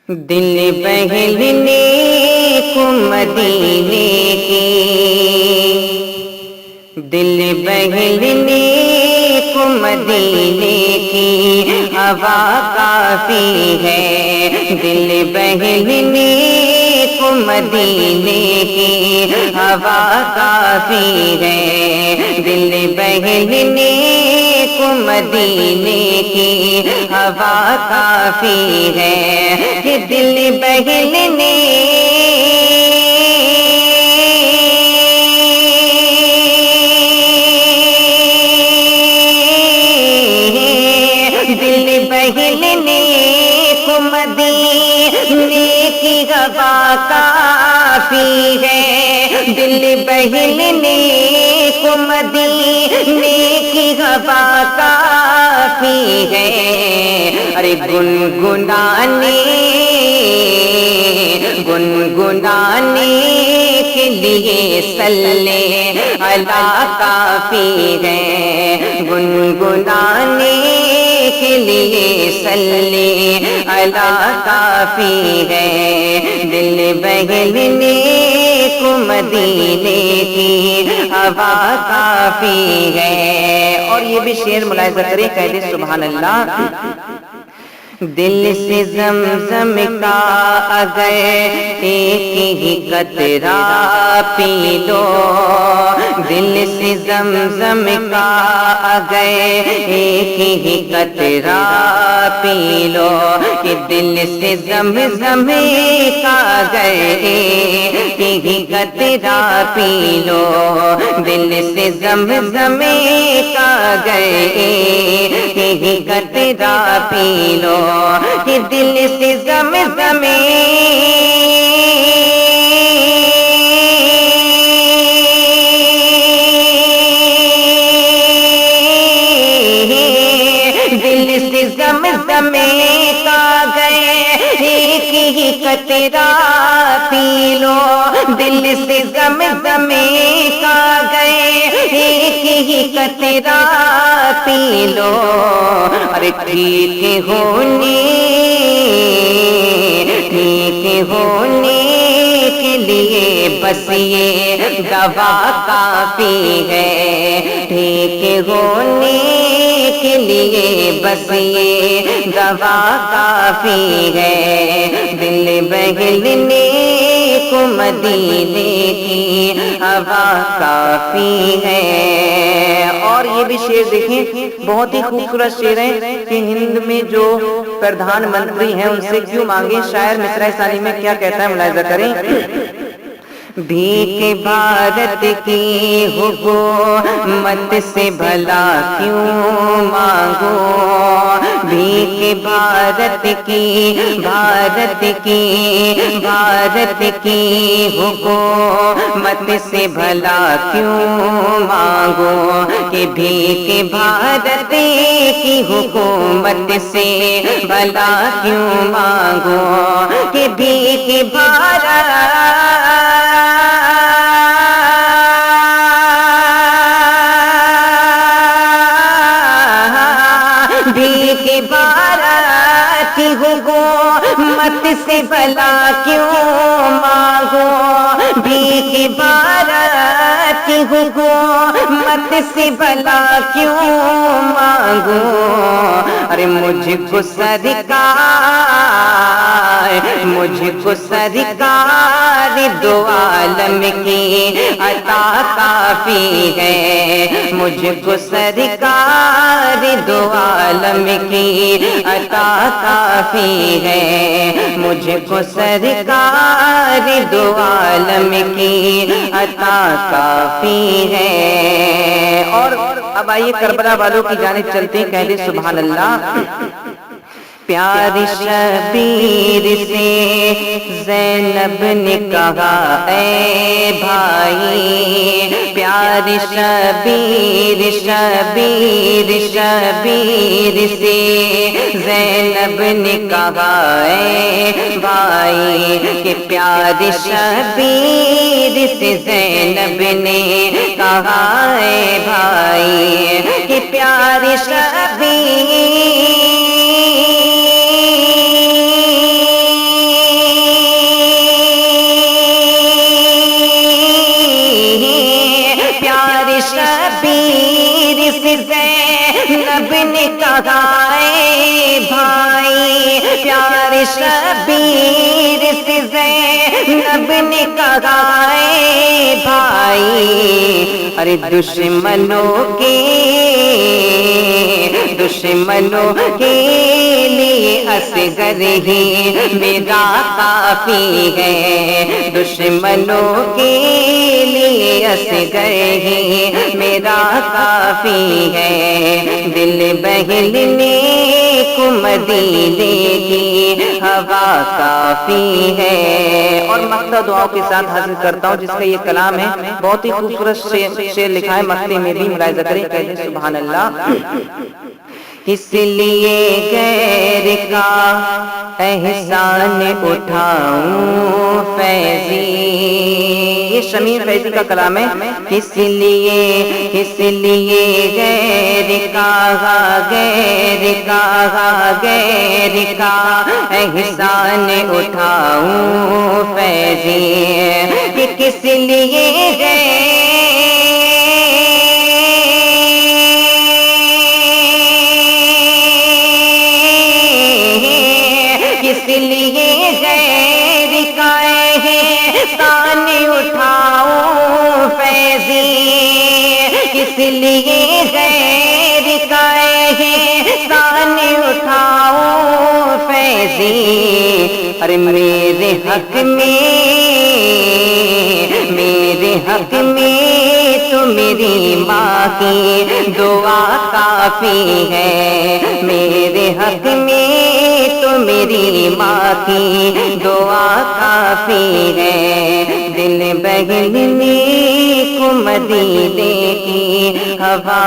دل بہلنے کو مدینے کی، دل بہلنے کو مدینے کی ہوا کافی ہے، دل بہلنے کو مدینے کی ہوا کافی ہے، دل بہلنے کو مدینے کی ہوا کافی ہے، کہ دل بہلنے دل بہلنے کو مدینے کی ہوا کافی ہے، دل بہلنے کو مدینے کی ہوا کافی ہے، ارے گنگنانے کے لیے صلی اللہ کافی ہے، گنگنانے کے لیے صلی اللہ کافی ہے، دل بہلنے کو مدینے کی ہوا کافی ہے۔ اور یہ بھی شعر ملاحظہ کریں، کہہ دے سبحان اللہ۔ دل سے زمزم کا اگر ایک ہی قطرہ پی لو، دل سے زمزم کا اگر ایک ہی قطرہ پی لو، کہ دل سے زمزم کا اگر ایک ہی قطرہ پی لو، دل سے زمزم کا اگر ایک ہی قطرہ پی لو، کہ دل سے زمزم دل سے زمزم کا گئے ایک ہی قطرہ پی لو، دل سے زمزم کا گئے ایک ہی قطرہ پی لو، ارے ٹھیک ہونے کے لیے بس یہ دوا کافی ہے، ٹھیک ہونے کے لیے بس یہ دوا کافی ہے، دل بہلنے کو مدینے کی ہوا کافی ہے۔ اور یہ بھی شعر دیکھیں، بہت ہی خوبصورت شعر ہے کہ ہند میں جو پردھان منتری ہیں ان سے کیوں مانگے، شاعر مصرع ثانی میں کیا کہتا ہے ملاحظہ کریں۔ بھیک بھارت کی حکومت سے بھلا کیوں مانگو، بھیک بھارت کی حکومت سے بھلا کیوں مانگو، کہ بھیک بھارت کی حکومت سے بھلا کیوں مانگو، کہ بھیک بھیک بھارت کی حکومت سے بھلا کیوں مانگو، بھیک بھارت کی حکومت سے بھلا کیوں مانگو، ارے مجھ کو سرکار دو عالم کی عطا کافی ہے، مجھ کو سرکار دو عالم کی عطا کافی ہے، مجھ کو سرکار دو عالم کی عطا کافی ہے۔ اور اب آئیے کربلا والوں کی جانب چلتے ہیں، کہہ دے سبحان اللہ۔ پیار شبیر سے زینب نے کہا اے بھائی، پیار شبیر سے زینب نے کہا اے بھائی، کہ پیار شبیر سے زینب نے کہا اے بھائی، کہ پیار شبیر پیار شبیر سے زینب نے کہا اے بھائی، ارے دشمنوں کے لیے اصغر ہی میرا کافی ہے، دشمنوں کے لیے اصغر ہی میرا کافی ہے، دل بہلنے کو مدینے کی ہوا کافی ہے۔ اور مقطع دعاؤں کے ساتھ حاصل کرتا ہوں جس کا یہ کلام ہے، بہت ہی خوبصورت شعر لکھا ہے مقطع میں بھی، ملاحظہ کریں، کہتے ہیں سبحان اللہ۔ اس لیے غیر کا احسان اٹھاؤں فیضی، یہ شمیم فیضی کا کلام ہے، اس لیے غیر کا احسان اٹھاؤں فیضی، کہ کس لیے کس لیے غیر کا احسان اٹھاؤں فیضی، کس لیے غیر کا احسان اٹھاؤں فیضی، ارے میرے حق میں تو میری ماں کی دعا کافی ہے، میرے حق میں تو میری ماں کی دعا کافی ہے، دل بہلنے کو مدینے کی ہوا